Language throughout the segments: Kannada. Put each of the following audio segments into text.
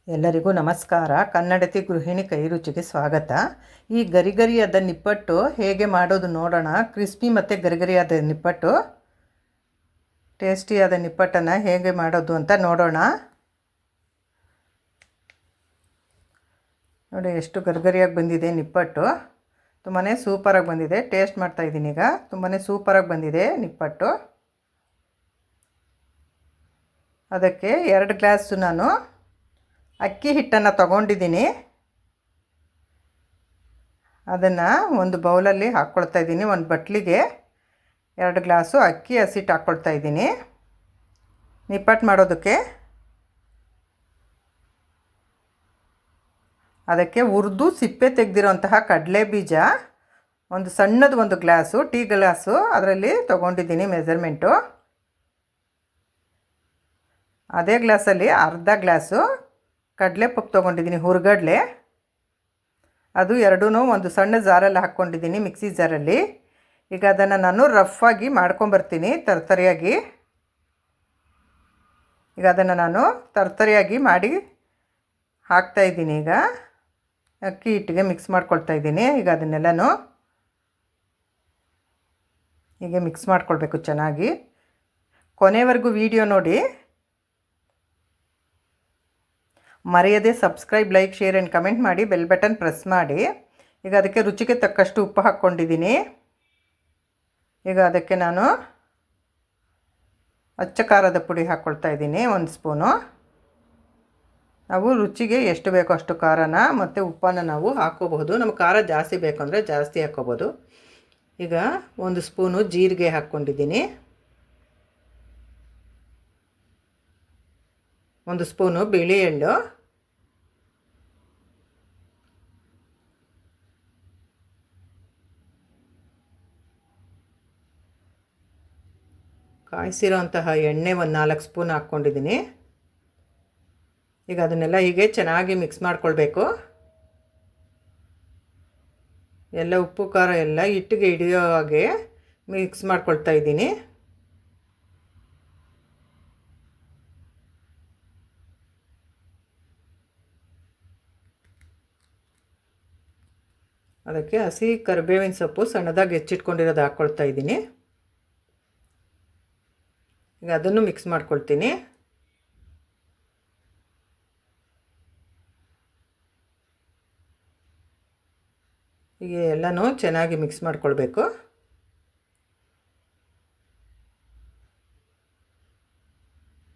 ಎಲ್ಲರಿಗೂ ನಮಸ್ಕಾರ. ಕನ್ನಡತಿ ಗೃಹಿಣಿ ಕೈರುಚಿಗೆ ಸ್ವಾಗತ. ಈ ಗರಿಗರಿಯಾದ ನಿಪ್ಪಟ್ಟು ಹೇಗೆ ಮಾಡೋದು ನೋಡೋಣ. ಕ್ರಿಸ್ಪಿ ಮತ್ತು ಗರಿಗರಿಯಾದ ನಿಪ್ಪಟ್ಟು, ಟೇಸ್ಟಿಯಾದ ನಿಪ್ಪಟ್ಟನ್ನು ಹೇಗೆ ಮಾಡೋದು ಅಂತ ನೋಡೋಣ. ನೋಡಿ ಎಷ್ಟು ಗರಿಗರಿಯಾಗಿ ಬಂದಿದೆ ನಿಪ್ಪಟ್ಟು. ತುಂಬಾ ಸೂಪರಾಗಿ ಬಂದಿದೆ. ಟೇಸ್ಟ್ ಮಾಡ್ತಾಯಿದ್ದೀನಿ ಈಗ. ತುಂಬಾ ಸೂಪರಾಗಿ ಬಂದಿದೆ ನಿಪ್ಪಟ್ಟು. ಅದಕ್ಕೆ 2 ಗ್ಲಾಸು ನಾನು ಅಕ್ಕಿ ಹಿಟ್ಟನ್ನು ತಗೊಂಡಿದ್ದೀನಿ. ಅದನ್ನು ಒಂದು ಬೌಲಲ್ಲಿ ಹಾಕ್ಕೊಳ್ತಾ ಇದ್ದೀನಿ. ಒಂದು ಬಟ್ಲಿಗೆ 2 ಗ್ಲಾಸು ಅಕ್ಕಿ ಹಸಿಟ್ಟು ಹಾಕ್ಕೊಳ್ತಾ ಇದ್ದೀನಿ ನಿಪ್ಪಟ್ಟು ಮಾಡೋದಕ್ಕೆ. ಅದಕ್ಕೆ ಹುರಿದು ಸಿಪ್ಪೆ ತೆಗೆದಿರೋಂತಹ ಕಡಲೆ ಬೀಜ ಒಂದು ಸಣ್ಣದು 1 ಗ್ಲಾಸು, ಟೀ ಗ್ಲಾಸು ಅದರಲ್ಲಿ ತೊಗೊಂಡಿದ್ದೀನಿ ಮೆಜರ್ಮೆಂಟು. ಅದೇ ಗ್ಲಾಸಲ್ಲಿ ಅರ್ಧ ಗ್ಲಾಸು ಕಡಲೆಪಪ್ಪು ತೊಗೊಂಡಿದ್ದೀನಿ, ಹುರ್ಗಡಲೆ. ಅದು ಎರಡೂ ಒಂದು ಸಣ್ಣ ಜಾರಲ್ಲಿ ಹಾಕ್ಕೊಂಡಿದ್ದೀನಿ, ಮಿಕ್ಸಿ ಜಾರಲ್ಲಿ. ಈಗ ಅದನ್ನು ನಾನು ರಫಾಗಿ ಮಾಡ್ಕೊಂಬರ್ತೀನಿ, ತರ್ತರಿಯಾಗಿ. ಈಗ ಅದನ್ನು ನಾನು ತರ್ತರಿಯಾಗಿ ಮಾಡಿ ಹಾಕ್ತಾಯಿದ್ದೀನಿ. ಈಗ ಅಕ್ಕಿ ಹಿಟ್ಟಿಗೆ ಮಿಕ್ಸ್ ಮಾಡ್ಕೊಳ್ತಾ ಇದ್ದೀನಿ. ಈಗ ಅದನ್ನೆಲ್ಲನೂ ಹೀಗೆ ಮಿಕ್ಸ್ ಮಾಡ್ಕೊಳ್ಬೇಕು ಚೆನ್ನಾಗಿ. ಕೊನೆವರೆಗೂ ವಿಡಿಯೋ ನೋಡಿ. ಮರೆಯದೆ subscribe, like, share and comment ಮಾಡಿ, ಬೆಲ್ ಬಟನ್ ಪ್ರೆಸ್ ಮಾಡಿ. ಈಗ ಅದಕ್ಕೆ ರುಚಿಗೆ ತಕ್ಕಷ್ಟು ಉಪ್ಪು ಹಾಕ್ಕೊಂಡಿದ್ದೀನಿ. ಈಗ ಅದಕ್ಕೆ ನಾನು ಅಚ್ಚ ಖಾರದ ಪುಡಿ ಹಾಕ್ಕೊಳ್ತಾ ಇದ್ದೀನಿ 1 ಸ್ಪೂನು. ನಾವು ರುಚಿಗೆ ಎಷ್ಟು ಬೇಕೋ ಅಷ್ಟು ಖಾರನ ಮತ್ತು ಉಪ್ಪನ್ನು ನಾವು ಹಾಕ್ಕೋಬಹುದು. ನಮಗೆ ಖಾರ ಜಾಸ್ತಿ ಬೇಕು ಅಂದರೆ ಜಾಸ್ತಿ ಹಾಕ್ಕೋಬೋದು. ಈಗ 1 ಸ್ಪೂನು ಜೀರಿಗೆ ಹಾಕ್ಕೊಂಡಿದ್ದೀನಿ. 1 ಸ್ಪೂನು ಬಿಳಿ ಎಳ್ಳು, ಕಾಯಿಸಿರೋಂತಹ ಎಣ್ಣೆ 4 ಸ್ಪೂನ್ ಹಾಕ್ಕೊಂಡಿದ್ದೀನಿ. ಈಗ ಅದನ್ನೆಲ್ಲ ಹೀಗೆ ಚೆನ್ನಾಗಿ ಮಿಕ್ಸ್ ಮಾಡ್ಕೊಳ್ಬೇಕು. ಎಲ್ಲ ಉಪ್ಪು ಖಾರ ಎಲ್ಲ ಹಿಟ್ಟಿಗೆ ಹಿಡಿಯೋ ಹಾಗೆ ಮಿಕ್ಸ್ ಮಾಡ್ಕೊಳ್ತಾ ಇದ್ದೀನಿ. ಅದಕ್ಕೆ ಹಸಿ ಕರಿಬೇವಿನ ಸೊಪ್ಪು ಸಣ್ಣದಾಗಿ ಹೆಚ್ಚಿಟ್ಕೊಂಡಿರೋದು ಹಾಕ್ಕೊಳ್ತಾ ಇದ್ದೀನಿ. ಈಗ ಅದನ್ನು ಮಿಕ್ಸ್ ಮಾಡ್ಕೊಳ್ತೀನಿ. ಹೀಗೆ ಎಲ್ಲನೂ ಚೆನ್ನಾಗಿ ಮಿಕ್ಸ್ ಮಾಡ್ಕೊಳ್ಬೇಕು.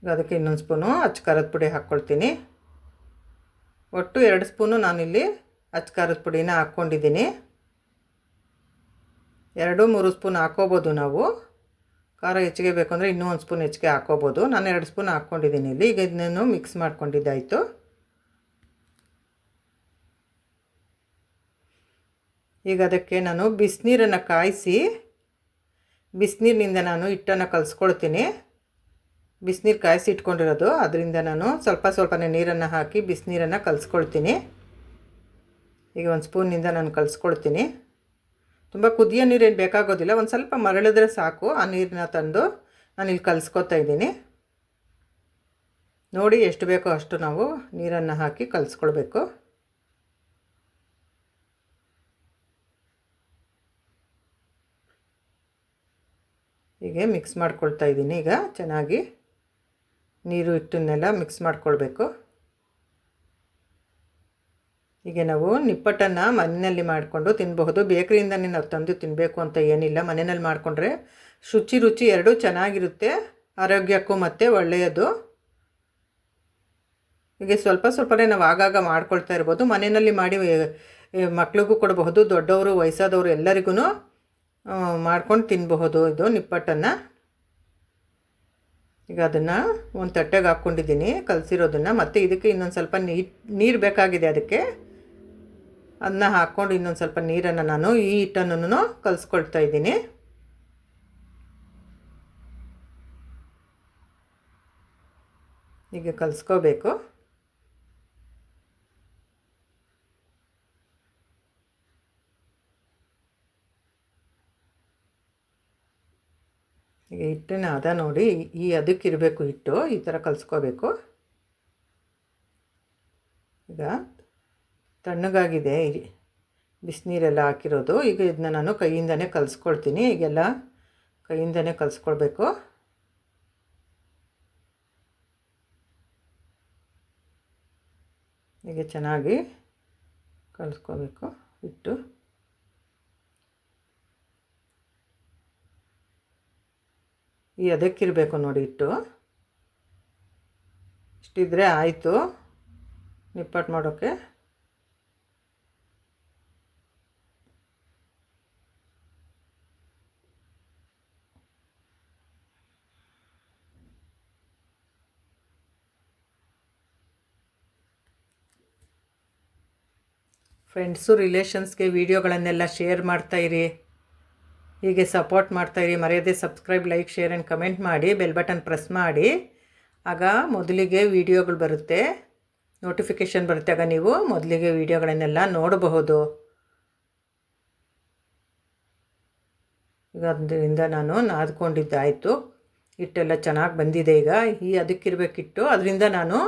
ಈಗ ಅದಕ್ಕೆ ಇನ್ನೊಂದು ಸ್ಪೂನು ಅಚ್ಚ ಖಾರದ ಪುಡಿ ಹಾಕ್ಕೊಳ್ತೀನಿ. ಒಟ್ಟು 2 ಸ್ಪೂನು ನಾನಿಲ್ಲಿ ಅಚ್ಚ ಖಾರದ ಪುಡಿನ ಹಾಕ್ಕೊಂಡಿದ್ದೀನಿ. 2-3 ಸ್ಪೂನ್ ಹಾಕ್ಕೋಬೋದು ನಾವು. ಖಾರ ಹೆಚ್ಚಿಗೆ ಬೇಕು ಅಂದರೆ ಇನ್ನೂ 1 ಸ್ಪೂನ್ ಹೆಚ್ಚಿಗೆ ಹಾಕ್ಕೋಬೋದು. ನಾನು 2 ಸ್ಪೂನ್ ಹಾಕ್ಕೊಂಡಿದ್ದೀನಿ ಇಲ್ಲಿ. ಈಗ ಇದನ್ನು ಮಿಕ್ಸ್ ಮಾಡ್ಕೊಂಡಿದ್ದಾಯಿತು. ಈಗ ಅದಕ್ಕೆ ನಾನು ಬಿಸಿನೀರನ್ನು ಕಾಯಿಸಿ, ಬಿಸಿನೀರಿನಿಂದ ನಾನು ಹಿಟ್ಟನ್ನು ಕಲಿಸ್ಕೊಳ್ತೀನಿ. ಬಿಸಿನೀರು ಕಾಯಿಸಿ ಇಟ್ಕೊಂಡಿರೋದು, ಅದರಿಂದ ನಾನು ಸ್ವಲ್ಪನೇ ನೀರನ್ನು ಹಾಕಿ ಬಿಸಿನೀರನ್ನು ಕಲಿಸ್ಕೊಳ್ತೀನಿ. ಈಗ 1 ಸ್ಪೂನಿಂದ ನಾನು ಕಲಿಸ್ಕೊಳ್ತೀನಿ. ತುಂಬ ಕುದಿಯೋ ನೀರೇನು ಬೇಕಾಗೋದಿಲ್ಲ, ಒಂದು ಸ್ವಲ್ಪ ಮರಳಿದ್ರೆ ಸಾಕು. ಆ ನೀರನ್ನ ತಂದು ನಾನಿಲ್ಲಿ ಕಲಿಸ್ಕೊತಾ ಇದ್ದೀನಿ. ನೋಡಿ ಎಷ್ಟು ಬೇಕೋ ಅಷ್ಟು ನಾವು ನೀರನ್ನು ಹಾಕಿ ಕಲಿಸ್ಕೊಳ್ಬೇಕು. ಹೀಗೆ ಮಿಕ್ಸ್ ಮಾಡ್ಕೊಳ್ತಾ ಇದ್ದೀನಿ. ಈಗ ಚೆನ್ನಾಗಿ ನೀರು ಹಿಟ್ಟನ್ನೆಲ್ಲ ಮಿಕ್ಸ್ ಮಾಡ್ಕೊಳ್ಬೇಕು. ಹೀಗೆ ನಾವು ನಿಪ್ಪಟ್ಟನ್ನು ಮನೆಯಲ್ಲಿ ಮಾಡಿಕೊಂಡು ತಿನ್ನಬಹುದು. ಬೇಕರಿಯಿಂದನೇ ನಾವು ತಂದು ತಿನ್ನಬೇಕು ಅಂತ ಏನಿಲ್ಲ. ಮನೆಯಲ್ಲಿ ಮಾಡಿಕೊಂಡ್ರೆ ರುಚಿ ಎರಡೂ ಚೆನ್ನಾಗಿರುತ್ತೆ, ಆರೋಗ್ಯಕ್ಕೂ ಮತ್ತು ಒಳ್ಳೆಯದು. ಹೀಗೆ ಸ್ವಲ್ಪನೇ ನಾವು ಆಗಾಗ ಮಾಡ್ಕೊಳ್ತಾ ಇರ್ಬೋದು. ಮನೆಯಲ್ಲಿ ಮಾಡಿ ಮಕ್ಳಿಗೂ ಕೊಡಬಹುದು, ದೊಡ್ಡವರು ವಯಸ್ಸಾದವರು ಎಲ್ಲರಿಗೂ ಮಾಡ್ಕೊಂಡು ತಿನ್ನಬಹುದು ಇದು ನಿಪ್ಪಟ್ಟನ್ನು. ಈಗ ಅದನ್ನು ಒಂದು ತಟ್ಟೆಗೆ ಹಾಕ್ಕೊಂಡಿದ್ದೀನಿ ಕಲಸಿರೋದನ್ನು. ಮತ್ತು ಇದಕ್ಕೆ ಇನ್ನೊಂದು ಸ್ವಲ್ಪ ನೀರು ಬೇಕಾಗಿದೆ. ಅದಕ್ಕೆ ಅದನ್ನ ಹಾಕ್ಕೊಂಡು ಇನ್ನೊಂದು ಸ್ವಲ್ಪ ನೀರನ್ನು ನಾನು ಈ ಹಿಟ್ಟನ್ನು ಕಲಿಸ್ಕೊಳ್ತಾ ಇದ್ದೀನಿ. ಹೀಗೆ ಕಲಿಸ್ಕೋಬೇಕು. ಈಗ ಹಿಟ್ಟಿನ ಹದ ನೋಡಿ, ಅದಕ್ಕಿರಬೇಕು ಹಿಟ್ಟು, ಈ ಥರ ಕಲಿಸ್ಕೋಬೇಕು. ಈಗ ತಣ್ಣಗಾಗಿದೆ ಬಿಸಿನೀರೆಲ್ಲ ಹಾಕಿರೋದು. ಈಗ ಇದನ್ನ ನಾನು ಕೈಯಿಂದನೇ ಕಲಿಸ್ಕೊಳ್ತೀನಿ. ಈಗೆಲ್ಲ ಕೈಯಿಂದನೇ ಕಲಿಸ್ಕೊಳ್ಬೇಕು. ಹೀಗೆ ಚೆನ್ನಾಗಿ ಕಲಿಸ್ಕೋಬೇಕು ಹಿಟ್ಟು. ಅದಕ್ಕಿರಬೇಕು ನೋಡಿ ಹಿಟ್ಟು. ಇಷ್ಟಿದ್ರೆ ಆಯಿತು ನಿಪ್ಪಟ್ಟು ಮಾಡೋಕ್ಕೆ. ಫ್ರೆಂಡ್ಸು ರಿಲೇಷನ್ಸ್ಗೆ ವೀಡಿಯೋಗಳನ್ನೆಲ್ಲ ಶೇರ್ ಮಾಡ್ತಾಯಿರಿ. ಹೀಗೆ ಸಪೋರ್ಟ್ ಮಾಡ್ತಾಯಿರಿ. ಮರೆಯದೆ subscribe, like, share and comment ಮಾಡಿ. ಬೆಲ್ ಬಟನ್ ಪ್ರೆಸ್ ಮಾಡಿ. ಆಗ ಮೊದಲಿಗೆ ವೀಡಿಯೋಗಳು ಬರುತ್ತೆ, ನೋಟಿಫಿಕೇಷನ್ ಬರುತ್ತೆ. ಆಗ ನೀವು ಮೊದಲಿಗೆ ವೀಡಿಯೋಗಳನ್ನೆಲ್ಲ ನೋಡಬಹುದು. ಈಗ ಅದರಿಂದ ನಾನು ನಾದ್ಕೊಂಡಿದ್ದಾಯಿತು. ಹಿಟ್ಟೆಲ್ಲ ಚೆನ್ನಾಗಿ ಬಂದಿದೆ. ಈಗ ಅದಕ್ಕಿರಬೇಕಿಟ್ಟು. ಅದರಿಂದ ನಾನು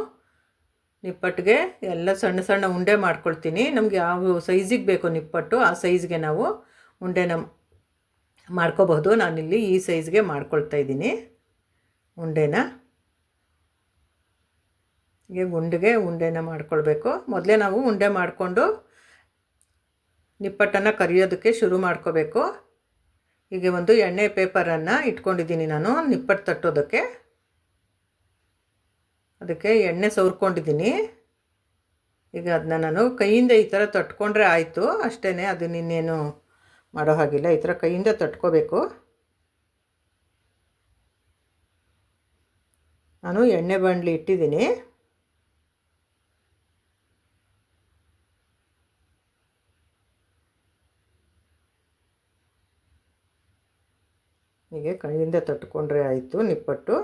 ನಿಪ್ಪಟ್ಟಿಗೆ ಎಲ್ಲ ಸಣ್ಣ ಸಣ್ಣ ಉಂಡೆ ಮಾಡ್ಕೊಳ್ತೀನಿ. ನಮಗೆ ಯಾವ ಸೈಜಿಗೆ ಬೇಕು ನಿಪ್ಪಟ್ಟು ಆ ಸೈಜ್ಗೆ ನಾವು ಉಂಡೆನ ಮಾಡ್ಕೋಬಹುದು. ನಾನಿಲ್ಲಿ ಈ ಸೈಜ್ಗೆ ಮಾಡ್ಕೊಳ್ತಾಯಿದ್ದೀನಿ ಉಂಡೆನ. ಹೀಗೆ ಉಂಡೆನ ಮಾಡ್ಕೊಳ್ಬೇಕು. ಮೊದಲೇ ನಾವು ಉಂಡೆ ಮಾಡಿಕೊಂಡು ನಿಪ್ಪಟ್ಟನ್ನು ಕರಿಯೋದಕ್ಕೆ ಶುರು ಮಾಡ್ಕೋಬೇಕು. ಹೀಗೆ ಒಂದು ಎಣ್ಣೆ ಪೇಪರನ್ನು ಇಟ್ಕೊಂಡಿದ್ದೀನಿ ನಾನು ನಿಪ್ಪಟ್ಟು ತಟ್ಟೋದಕ್ಕೆ. ಅದಕ್ಕೆ ಎಣ್ಣೆ ಸವರ್ಕೊಂಡಿದ್ದೀನಿ. ಈಗ ಅದನ್ನ ನಾನು ಕೈಯಿಂದ ಈ ಥರ ತಟ್ಕೊಂಡ್ರೆ ಆಯಿತು ಅಷ್ಟೇ. ಅದನ್ನ ಇನ್ನೇನು ಮಾಡೋ ಹಾಗಿಲ್ಲ. ಈ ಥರ ಕೈಯಿಂದ ತಟ್ಕೋಬೇಕು. ನಾನು ಎಣ್ಣೆ ಬಾಣಲಿ ಇಟ್ಟಿದ್ದೀನಿ. ಹೀಗೆ ಕೈಯಿಂದ ತಟ್ಕೊಂಡ್ರೆ ಆಯಿತು ನಿಪ್ಪಟ್ಟು.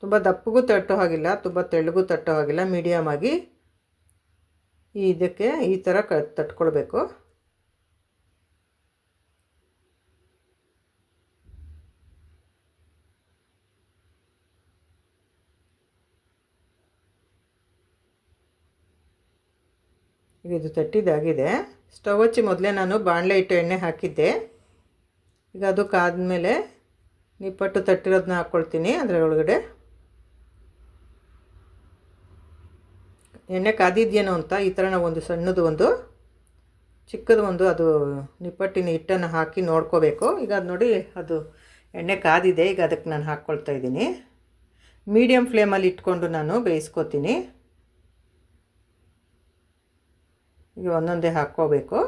ತುಂಬ ದಪ್ಪಗೂ ತಟ್ಟೋ ಹಾಗಿಲ್ಲ, ತುಂಬ ತೆಳ್ಳಗೂ ತಟ್ಟೋ ಹಾಗಿಲ್ಲ, ಮೀಡಿಯಮ್ ಆಗಿ ಇದಕ್ಕೆ ಈ ಥರ ತಟ್ಕೊಳ್ಬೇಕು. ಈಗ ಇದು ತಟ್ಟಿದ್ದಾಗಿದೆ. ಸ್ಟವ್ ಹಚ್ಚಿ ಮೊದಲೇ ನಾನು ಬಾಣಲೆ ಇಟ್ಟು ಎಣ್ಣೆ ಹಾಕಿದ್ದೆ. ಈಗ ಅದು ಕಾದ್ಮೇಲೆ ನಿಪ್ಪಟ್ಟು ತಟ್ಟಿರೋದನ್ನ ಹಾಕ್ಕೊಳ್ತೀನಿ. ಅದರ ಒಳಗಡೆ ಎಣ್ಣೆ ಕಾದಿದೆಯೇನೋ ಅಂತ ಈ ಥರ ನಾವು ಒಂದು ಸಣ್ಣದು ಒಂದು ಚಿಕ್ಕದು ಒಂದು ಅದು ನಿಪ್ಪಟ್ಟಿನ ಹಿಟ್ಟನ್ನು ಹಾಕಿ ನೋಡ್ಕೋಬೇಕು. ಈಗ ಅದು ನೋಡಿ ಅದು ಎಣ್ಣೆ ಕಾದಿದೆ. ಈಗ ಅದಕ್ಕೆ ನಾನು ಹಾಕ್ಕೊಳ್ತಾ ಇದ್ದೀನಿ. ಮೀಡಿಯಮ್ ಫ್ಲೇಮಲ್ಲಿ ಇಟ್ಕೊಂಡು ನಾನು ಬೇಯಿಸ್ಕೊತೀನಿ. ಈಗ ಒಂದೊಂದೇ ಹಾಕ್ಕೋಬೇಕು.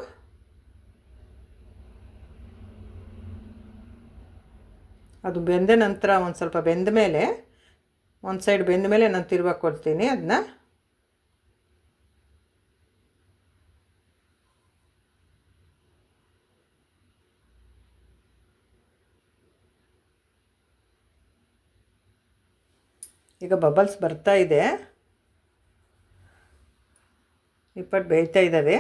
ಅದು ಬೆಂದ ನಂತರ ಒಂದು ಸ್ವಲ್ಪ ಬೆಂದ ಮೇಲೆ ಒಂದು ಸೈಡ್ ಬೆಂದ ಮೇಲೆ ನಾನು ತಿರುವಾಕೊಳ್ತೀನಿ ಅದನ್ನ. ಈಗ ಬಬಲ್ಸ್ ಬರ್ತಾ ಇದೆ. ನಿಪ್ಪಟ್ಟು ಬೇಯ್ತಾ ಇದ್ದಾವೆ.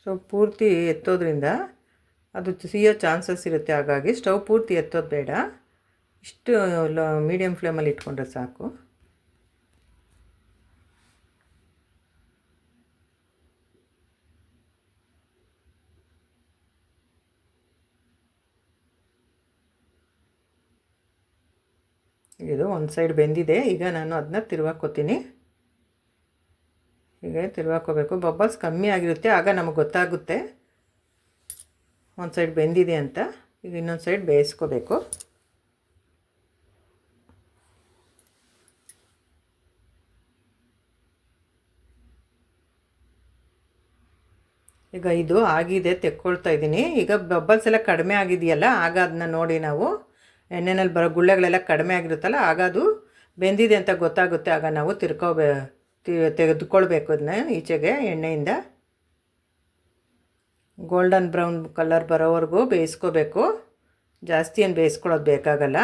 ಸ್ಟವ್ ಪೂರ್ತಿ ಎತ್ತೋದ್ರಿಂದ ಅದು ಸಿಯೋ ಚಾನ್ಸಸ್ ಇರುತ್ತೆ. ಹಾಗಾಗಿ ಸ್ಟವ್ ಪೂರ್ತಿ ಎತ್ತೋದು ಬೇಡ. ಇಷ್ಟು ಮೀಡಿಯಮ್ ಫ್ಲೇಮಲ್ಲಿ ಇಟ್ಕೊಂಡ್ರೆ ಸಾಕು. ಇದು ಒಂದು ಸೈಡ್ ಬೆಂದಿದೆ. ಈಗ ನಾನು ಅದನ್ನ ತಿರುವಾಕೋತೀನಿ. ಹೀಗೆ ತಿರುವಾಕೋಬೇಕು. ಬಬಲ್ಸ್ ಕಮ್ಮಿ ಆಗಿರುತ್ತೆ, ಆಗ ನಮಗೆ ಗೊತ್ತಾಗುತ್ತೆ ಒಂದು ಸೈಡ್ ಬೆಂದಿದೆ ಅಂತ. ಈಗ ಇನ್ನೊಂದು ಸೈಡ್ ಬೇಯಿಸ್ಕೋಬೇಕು. ಈಗ ಇದು ಆಗಿದೆ, ತೆಕ್ಕೊಳ್ತಾ ಇದ್ದೀನಿ. ಈಗ ಬಬಲ್ಸ್ ಎಲ್ಲ ಕಡಿಮೆ ಆಗಿದೆಯಲ್ಲ, ಆಗ ಅದನ್ನ ನೋಡಿ ನಾವು ಎಣ್ಣೆನಲ್ಲಿ ಬರೋ ಗುಳ್ಳೆಗಳೆಲ್ಲ ಕಡಿಮೆ ಆಗಿರುತ್ತಲ್ಲ, ಆಗ ಅದು ಬೆಂದಿದೆ ಅಂತ ಗೊತ್ತಾಗುತ್ತೆ. ಆಗ ನಾವು ತೆಗೆದುಕೊಳ್ಬೇಕು ಅದನ್ನ ಈಚೆಗೆ ಎಣ್ಣೆಯಿಂದ. ಗೋಲ್ಡನ್ ಬ್ರೌನ್ ಕಲರ್ ಬರೋವರೆಗೂ ಬೇಯಿಸ್ಕೋಬೇಕು. ಜಾಸ್ತಿ ಏನು ಬೇಯಿಸ್ಕೊಳ್ಳೋದು ಬೇಕಾಗಲ್ಲ.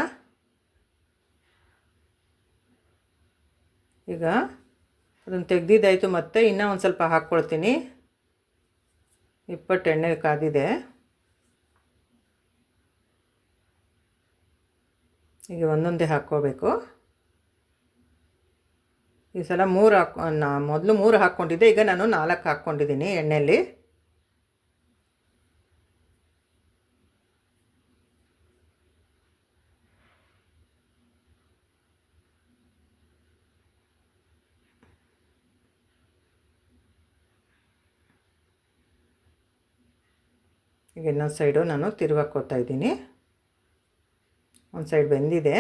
ಈಗ ಅದನ್ನು ತೆಗೆದಿದ್ದಾಯಿತು. ಮತ್ತೆ ಇನ್ನೂ ಒಂದು ಸ್ವಲ್ಪ ಹಾಕ್ಕೊಳ್ತೀನಿ. ನಿಪ್ಪಟ್ಟು ಎಣ್ಣೆ ಕಾದಿದೆ. ಈಗ ಒಂದೊಂದೇ ಹಾಕ್ಕೋಬೇಕು. ಈ ಸಲ ಮೊದಲು 3 ಹಾಕ್ಕೊಂಡಿದ್ದೆ, ಈಗ ನಾನು 4 ಹಾಕ್ಕೊಂಡಿದ್ದೀನಿ ಎಣ್ಣೆಯಲ್ಲಿ. ಈಗ ಇನ್ನೊಂದು ಸೈಡು ನಾನು ತಿರುವಾಕೋತಾ ಇದ್ದೀನಿ. ಒಂದು ಸೈಡ್ ಬೆಂದಿದೆ.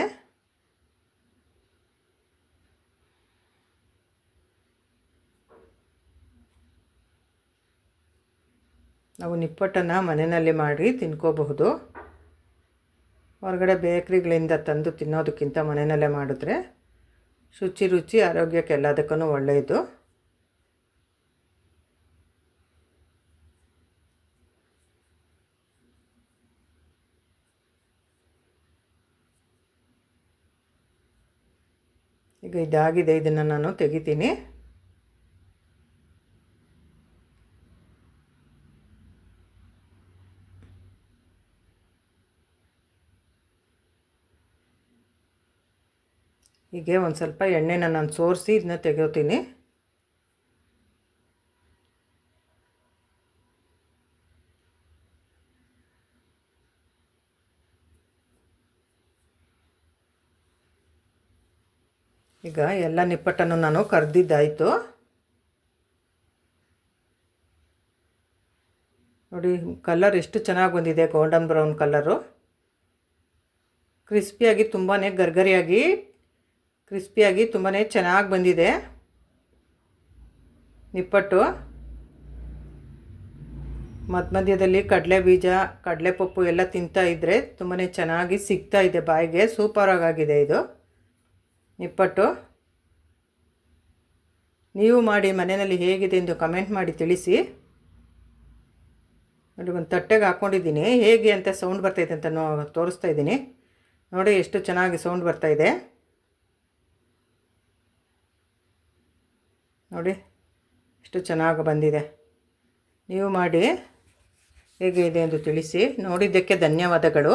ನಾವು ನಿಪ್ಪಟ್ಟನ್ನು ಮನೆಯಲ್ಲಿ ಮಾಡಿ ತಿನ್ಕೋಬಹುದು. ಹೊರಗಡೆ ಬೇಕ್ರಿಗಳಿಂದ ತಂದು ತಿನ್ನೋದಕ್ಕಿಂತ ಮನೆಯಲ್ಲೇ ಮಾಡಿದ್ರೆ ರುಚಿ ಆರೋಗ್ಯಕ್ಕೆ ಎಲ್ಲದಕ್ಕೂ ಒಳ್ಳೆಯದು. ಈಗ ಇದಾಗಿದೆ, ಇದನ್ನು ನಾನು ತೆಗಿತೀನಿ. ಹೀಗೆ ಒಂದು ಸ್ವಲ್ಪ ಎಣ್ಣೆನ ನಾನು ಸೋರಿಸಿ ಇದನ್ನ ತೆಗೋತೀನಿ. ಈಗ ಎಲ್ಲ ನಿಪ್ಪಟ್ಟನ್ನು ನಾನು ಕರ್ದಿದ್ದಾಯಿತು. ನೋಡಿ ಕಲರ್ ಎಷ್ಟು ಚೆನ್ನಾಗಿ ಬಂದಿದೆ, ಗೋಲ್ಡನ್ ಬ್ರೌನ್ ಕಲರು. ಕ್ರಿಸ್ಪಿಯಾಗಿ ತುಂಬಾ ಗರ್ಗರಿಯಾಗಿ ಕ್ರಿಸ್ಪಿಯಾಗಿ ತುಂಬಾ ಚೆನ್ನಾಗಿ ಬಂದಿದೆ ನಿಪ್ಪಟ್ಟು. ಮಧ್ಯದಲ್ಲಿ ಕಡಲೆ ಬೀಜ, ಕಡಲೆಪಪ್ಪು ಎಲ್ಲ ತಿಂತಾ ಇದ್ದರೆ ತುಂಬಾ ಚೆನ್ನಾಗಿ ಸಿಗ್ತಾ ಇದೆ ಬಾಯಿಗೆ. ಸೂಪರಾಗಿದೆ ಇದು ನಿಪ್ಪಟ್ಟು. ನೀವು ಮಾಡಿ ಮನೆಯಲ್ಲಿ ಹೇಗಿದೆ ಎಂದು ಕಮೆಂಟ್ ಮಾಡಿ ತಿಳಿಸಿ. ನೋಡಿ ಒಂದು ತಟ್ಟೆಗೆ ಹಾಕ್ಕೊಂಡಿದ್ದೀನಿ, ಹೇಗೆ ಅಂತ ಸೌಂಡ್ ಬರ್ತಾಯಿದೆ ಅಂತ ತೋರಿಸ್ತಾ ಇದ್ದೀನಿ. ನೋಡಿ ಎಷ್ಟು ಚೆನ್ನಾಗಿ ಸೌಂಡ್ ಬರ್ತಾಯಿದೆ. ನೋಡಿ ಎಷ್ಟು ಚೆನ್ನಾಗಿ ಬಂದಿದೆ. ನೀವು ಮಾಡಿ ಹೇಗೆ ಇದೆ ಎಂದು ತಿಳಿಸಿ. ನೋಡಿದ್ದಕ್ಕೆ ಧನ್ಯವಾದಗಳು.